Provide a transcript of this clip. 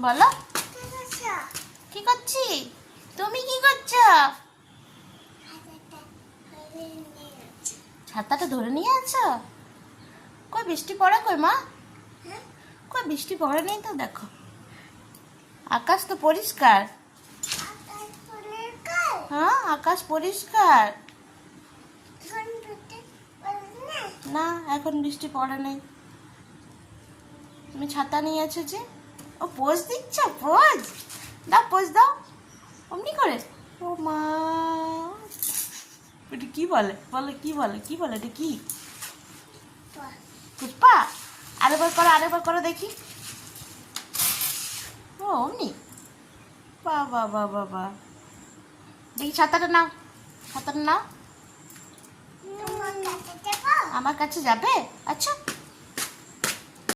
বলো কি করছি? তুমি কি করছো? ছাতাটা ধরে নিয়ে আছো? কই বৃষ্টি পড়ে কই মা? কই বৃষ্টি পড়ে নেই তো, দেখো আকাশ তো পরিষ্কার। হ্যাঁ আকাশ পরিষ্কার। না এখন বৃষ্টি পড়ে নেই। তুমি ছাতা নিয়ে আছো যে? ও পোজ দিচ্ছ? পোজ দাও, পোজ দাও অমনি করে। ও মা, এটা কি বলে? বলে কি বলে? কি বলে এটা? কি পুষ্পা? আরেকবার করো দেখি। ও অমনি, বাবা বাবা বাবা। দেখি ছাতাটা নাও, ছাতাটা নাও। আমার কাছে যাবে? আচ্ছা